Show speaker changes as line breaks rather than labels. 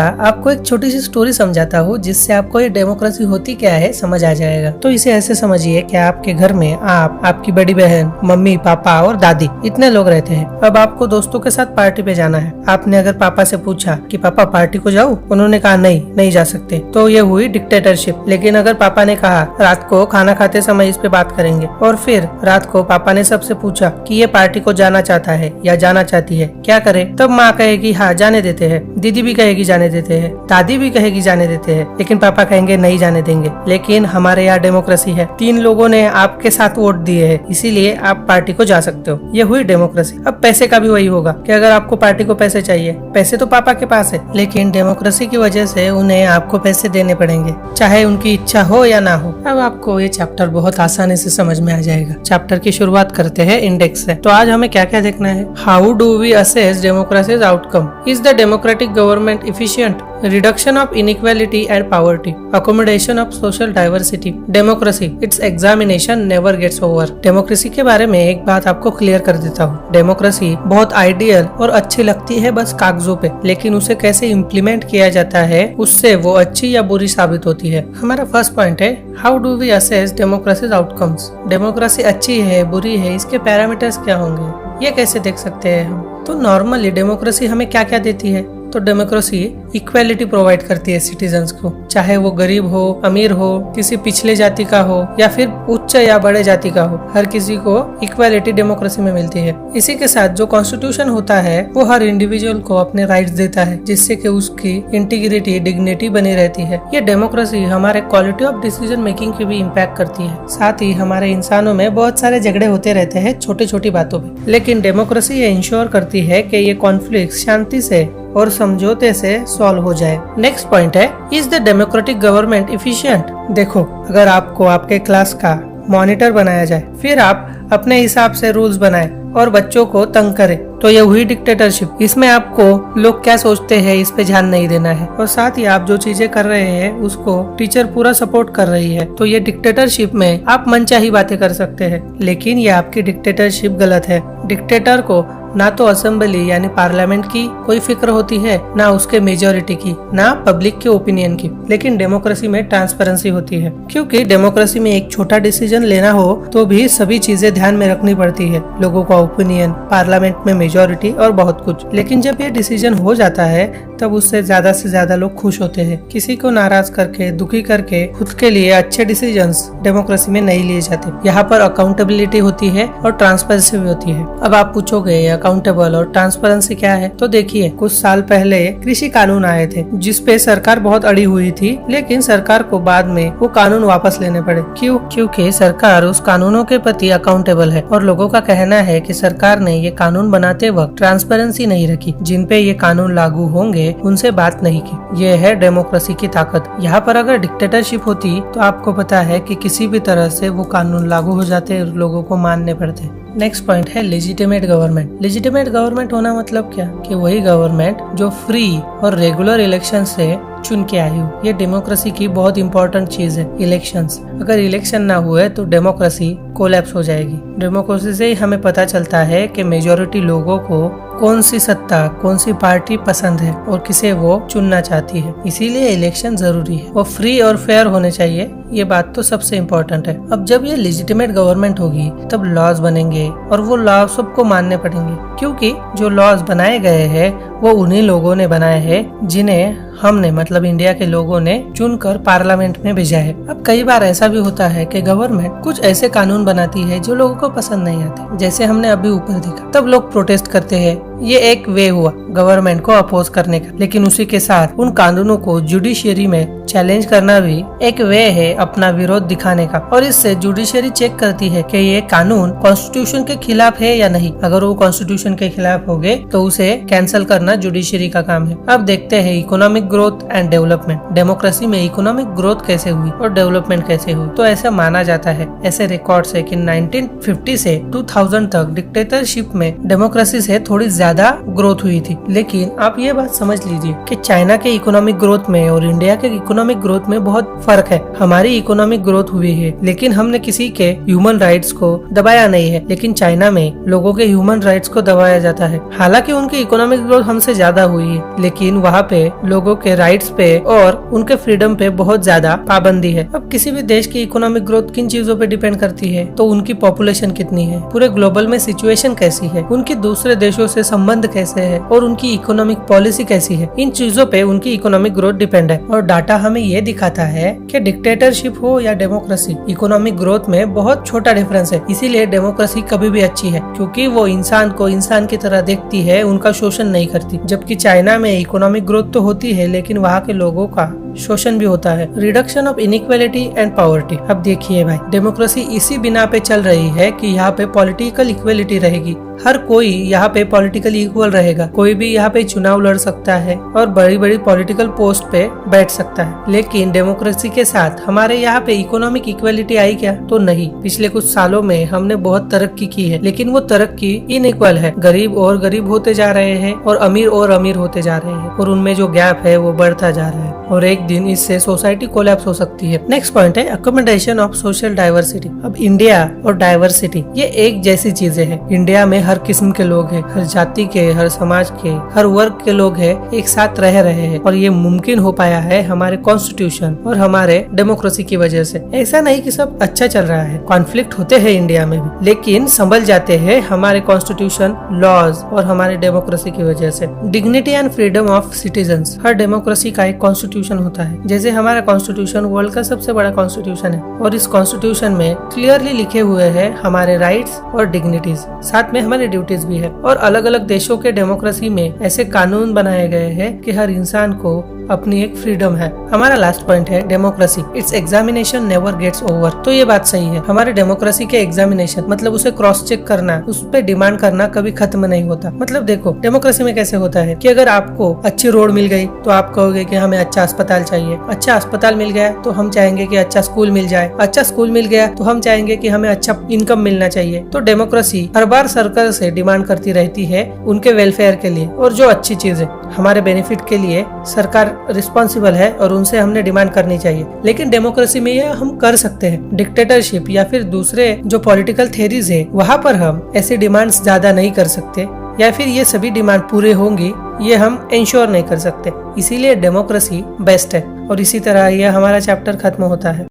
आपको एक छोटी सी स्टोरी समझाता हूँ जिससे आपको ये डेमोक्रेसी होती क्या है समझ आ जाएगा। तो इसे ऐसे समझिए कि आपके घर में आप, आपकी बड़ी बहन, मम्मी, पापा और दादी इतने लोग रहते हैं। अब आपको दोस्तों के साथ पार्टी पे जाना है। आपने अगर पापा से पूछा कि पापा पार्टी को जाऊँ, उन्होंने कहा नहीं जा सकते, तो ये हुई डिक्टेटरशिप। लेकिन अगर पापा ने कहा रात को खाना खाते समय इस पे बात करेंगे, और फिर रात को पापा ने सबसे पूछा कि ये पार्टी को जाना चाहता है या जाना चाहती है, क्या करे, तब माँ कहेगी हाँ जाने देते हैं, दीदी भी कहेगी जाने देते हैं, दादी भी कहेगी जाने देते हैं, लेकिन पापा कहेंगे नहीं जाने देंगे। लेकिन हमारे यहाँ डेमोक्रेसी है, 3 लोगों ने आपके साथ वोट दिए हैं, इसीलिए आप पार्टी को जा सकते हो। ये हुई डेमोक्रेसी। अब पैसे का भी वही होगा कि अगर आपको पार्टी को पैसे चाहिए, पैसे तो पापा के पास है, लेकिन डेमोक्रेसी की वजह से उन्हें आपको पैसे देने पड़ेंगे, चाहे उनकी इच्छा हो या ना हो। अब आपको ये चैप्टर बहुत आसानी से समझ में आ जाएगा। चैप्टर की शुरुआत करते हैं इंडेक्स से। तो आज हमें क्या क्या देखना है। How do we assess democracy's outcome? Is the democratic government efficient? Reduction of inequality and poverty, accommodation of social diversity, democracy, its examination never gets over। Democracy के बारे में एक बात आपको क्लियर कर देता हूँ। डेमोक्रेसी बहुत आइडियल और अच्छी लगती है बस कागजों पे, लेकिन उसे कैसे इम्प्लीमेंट किया जाता है उससे वो अच्छी या बुरी साबित होती है। हमारा फर्स्ट पॉइंट है how do we assess democracy's outcomes? Democracy अच्छी है बुरी है, इसके पैरामीटर्स क्या होंगे, ये कैसे देख सकते हैं हम? तो नॉर्मली डेमोक्रेसी हमें क्या क्या देती है? तो डेमोक्रेसी इक्वालिटी प्रोवाइड करती है सिटीजन्स को, चाहे वो गरीब हो, अमीर हो, किसी पिछले जाति का हो या फिर उच्च या बड़े जाति का हो, हर किसी को इक्वालिटी डेमोक्रेसी में मिलती है। इसी के साथ जो कॉन्स्टिट्यूशन होता है वो हर इंडिविजुअल को अपने राइट्स देता है, जिससे कि उसकी इंटीग्रिटी, डिग्निटी बनी रहती है। ये डेमोक्रेसी हमारे क्वालिटी ऑफ डिसीजन मेकिंग की भी इम्पैक्ट करती है। साथ ही हमारे इंसानों में बहुत सारे झगड़े होते रहते हैं छोटी छोटी बातों पे, लेकिन डेमोक्रेसी ये इंश्योर करती है कि ये कॉन्फ्लिक्ट शांति से और समझौते से सॉल्व हो जाए। नेक्स्ट पॉइंट है is the democratic government efficient? देखो, अगर आपको आपके क्लास का मॉनिटर बनाया जाए, फिर आप अपने हिसाब से रूल्स बनाए और बच्चों को तंग करे, तो ये हुई डिक्टेटरशिप। इसमें आपको लोग क्या सोचते हैं इस पे ध्यान नहीं देना है, और साथ ही आप जो चीजें कर रहे हैं उसको टीचर पूरा सपोर्ट कर रही है, तो ये डिक्टेटरशिप में आप मनचाही बातें कर सकते हैं, लेकिन ये आपकी डिक्टेटरशिप गलत है। डिक्टेटर को ना तो असेंबली यानी पार्लियामेंट की कोई फिक्र होती है, ना उसके मेजोरिटी की, ना पब्लिक के ओपिनियन की, लेकिन डेमोक्रेसी में ट्रांसपेरेंसी होती है, क्योंकि डेमोक्रेसी में एक छोटा डिसीजन लेना हो तो भी सभी चीजें ध्यान में रखनी पड़ती है, लोगों का ओपिनियन, पार्लियामेंट में मेजोरिटी और बहुत कुछ। लेकिन जब ये डिसीजन हो जाता है तब उससे ज्यादा से ज्यादा लोग खुश होते हैं। किसी को नाराज करके, दुखी करके खुद के लिए अच्छे डिसीजंस डेमोक्रेसी में नहीं लिए जाते। यहाँ पर अकाउंटेबिलिटी होती है और ट्रांसपेरेंसी भी होती है। अब आप पूछोगे अकाउंटेबल और ट्रांसपेरेंसी क्या है? तो देखिए, कुछ साल पहले कृषि कानून आए थे जिसपे सरकार बहुत अड़ी हुई थी, लेकिन सरकार को बाद में वो कानून वापस लेने पड़े। क्यों? क्योंकि सरकार उस कानूनों के प्रति अकाउंटेबल है, और लोगों का कहना है कि सरकार ने ये कानून बनाते वक्त ट्रांसपेरेंसी नहीं रखी। जिन पे ये कानून लागू होंगे उनसे बात नहीं की। ये है डेमोक्रेसी की ताकत। यहाँ पर अगर डिक्टेटरशिप होती तो आपको पता है कि किसी भी तरह से वो कानून लागू हो जाते, लोगों को मानने पड़ते। नेक्स्ट पॉइंट है लेजिटिमेट गवर्नमेंट। लेजिटिमेट गवर्नमेंट होना मतलब क्या? कि वही गवर्नमेंट जो फ्री और रेगुलर इलेक्शन से चुन के आई हो। ये डेमोक्रेसी की बहुत इंपॉर्टेंट चीज है, इलेक्शंस। अगर इलेक्शन ना हुए तो डेमोक्रेसी कोलैप्स हो जाएगी। डेमोक्रेसी से ही हमें पता चलता है कि मेजॉरिटी लोगों को कौन सी सत्ता, कौन सी पार्टी पसंद है और किसे वो चुनना चाहती है। इसीलिए इलेक्शन जरूरी है, वो फ्री और फेयर होने चाहिए। ये बात तो सबसे इम्पोर्टेंट है। अब जब ये लेजिटिमेट गवर्नमेंट होगी तब लॉज बनेंगे, और वो लॉ सबको मानने पड़ेंगे, क्योंकि जो लॉज बनाए गए हैं वो उन्हीं लोगों ने बनाए हैं जिन्हें हमने, मतलब इंडिया के लोगों ने चुनकर पार्लियामेंट में भेजा है। अब कई बार ऐसा भी होता है कि गवर्नमेंट कुछ ऐसे कानून बनाती है जो लोगों को पसंद नहीं आते, जैसे हमने अभी ऊपर देखा। तब लोग प्रोटेस्ट करते हैं। ये एक वे हुआ गवर्नमेंट को अपोज करने का, लेकिन उसी के साथ उन कानूनों को जुडिशियरी में चैलेंज करना भी एक वे है अपना विरोध दिखाने का, और इससे जुडिशियरी चेक करती है कि ये कानून कॉन्स्टिट्यूशन के खिलाफ है या नहीं। अगर वो कॉन्स्टिट्यूशन के खिलाफ होंगे तो उसे कैंसिल करना जुडिशियरी का काम है। अब देखते हैं economic growth and development. Democracy में इकोनॉमिक ग्रोथ कैसे हुई और डेवलपमेंट कैसे हुई? तो ऐसा माना जाता है, ऐसे रिकॉर्ड्स है कि 1950 से 2000 तक डिक्टेटरशिप में डेमोक्रेसी से थोड़ी ज्यादा ग्रोथ हुई थी। लेकिन आप ये बात समझ लीजिए कि चाइना के इकोनॉमिक ग्रोथ में और इंडिया के इकोनॉमिक ग्रोथ में बहुत फर्क है। हमारी इकोनॉमिक ग्रोथ हुई है लेकिन हमने किसी के ह्यूमन राइट्स को दबाया नहीं है, लेकिन चाइना में लोगों के ह्यूमन राइट्स को दबाया जाता है। हालांकि उनकी इकोनॉमिक ग्रोथ हमसे ज्यादा हुई है लेकिन वहाँ पे लोगों के राइट्स पे और उनके फ्रीडम पे बहुत ज्यादा पाबंदी है। अब किसी भी देश की इकोनॉमिक ग्रोथ किन चीजों पे डिपेंड करती है? तो उनकी पॉपुलेशन कितनी है, पूरे ग्लोबल में सिचुएशन कैसी है, उनकी दूसरे देशों से संबंध कैसे है और उनकी इकोनॉमिक पॉलिसी कैसी है। इन चीजों पे उनकी इकोनॉमिक ग्रोथ डिपेंड है। और डाटा हमें ये दिखाता है कि डिक्टेटरशिप हो या डेमोक्रेसी, इकोनॉमिक ग्रोथ में बहुत छोटा डिफरेंस है। इसीलिए डेमोक्रेसी कभी भी अच्छी है क्योंकि वो इंसान को इंसान की तरह देखती है, उनका शोषण नहीं करती। जबकि चाइना में इकोनॉमिक ग्रोथ तो होती है लेकिन वहाँ के लोगों का शोषण भी होता है। Reduction of inequality and poverty. अब देखिए भाई, डेमोक्रेसी इसी बिना पे चल रही है कि यहाँ पे पॉलिटिकल इक्वलिटी रहेगी, हर कोई यहाँ पे पॉलिटिकली इक्वल रहेगा, कोई भी यहाँ पे चुनाव लड़ सकता है और बड़ी बड़ी पॉलिटिकल पोस्ट पे बैठ सकता है। लेकिन डेमोक्रेसी के साथ हमारे यहाँ पे इकोनॉमिक इक्वलिटी आई क्या? तो नहीं। पिछले कुछ सालों में हमने बहुत तरक्की की है लेकिन वो तरक्की इनइक्वल है। गरीब और गरीब होते जा रहे हैं और अमीर होते जा रहे हैं और उनमें जो गैप है वो बढ़ता जा रहा है और एक दिन इससे सोसाइटी कोलैप्स हो सकती है। नेक्स्ट पॉइंट है अकोमोडेशन ऑफ सोशल डाइवर्सिटी। अब इंडिया और डाइवर्सिटी ये एक जैसी चीजें हैं। इंडिया में हर किस्म के लोग हैं, हर जाति के, हर समाज के, हर वर्ग के लोग हैं, एक साथ रह रहे हैं और ये मुमकिन हो पाया है हमारे कॉन्स्टिट्यूशन और हमारे डेमोक्रेसी की वजह से। ऐसा नहीं कि सब अच्छा चल रहा है, कॉन्फ्लिक्ट होते हैं इंडिया में भी लेकिन संभल जाते हैं हमारे कॉन्स्टिट्यूशन, लॉज और हमारे डेमोक्रेसी की वजह से। Dignity and freedom of citizens. Her democracy का एक कॉन्स्टिट्यूशन होता है। जैसे हमारा कॉन्स्टिट्यूशन वर्ल्ड का सबसे बड़ा कॉन्स्टिट्यूशन है और इस कॉन्स्टिट्यूशन में क्लियरली लिखे हुए हैं हमारे राइट्स और डिग्निटीज, साथ में हमारे ड्यूटीज भी है। और अलग अलग देशों के डेमोक्रेसी में ऐसे कानून बनाए गए हैं कि हर इंसान को अपनी एक फ्रीडम है। हमारा लास्ट पॉइंट है democracy, its examination never gets over. तो ये बात सही है, हमारे डेमोक्रेसी के एग्जामिनेशन मतलब उसे क्रॉस चेक करना, उस पर डिमांड करना कभी खत्म नहीं होता। मतलब देखो डेमोक्रेसी में कैसे होता है कि अगर आपको अच्छी रोड मिल गई तो आप कहोगे कि हमें अच्छा अस्पताल चाहिए, अच्छा अस्पताल मिल गया तो हम चाहेंगे कि अच्छा स्कूल मिल जाए, अच्छा स्कूल मिल गया तो हम चाहेंगे कि हमें अच्छा इनकम मिलना चाहिए। तो डेमोक्रेसी हर बार सरकार से डिमांड करती रहती है उनके वेलफेयर के लिए और जो अच्छी चीज है हमारे बेनिफिट के लिए सरकार रिस्पॉन्सिबल है और उनसे हमने डिमांड करनी चाहिए। लेकिन डेमोक्रेसी में यह हम कर सकते हैं। डिक्टेटरशिप या फिर दूसरे जो पॉलिटिकल थेरीज है वहाँ पर हम ऐसी डिमांड्स ज्यादा नहीं कर सकते या फिर ये सभी डिमांड पूरे होंगी ये हम इंश्योर नहीं कर सकते। इसीलिए डेमोक्रेसी बेस्ट है और इसी तरह यह हमारा चैप्टर खत्म होता है।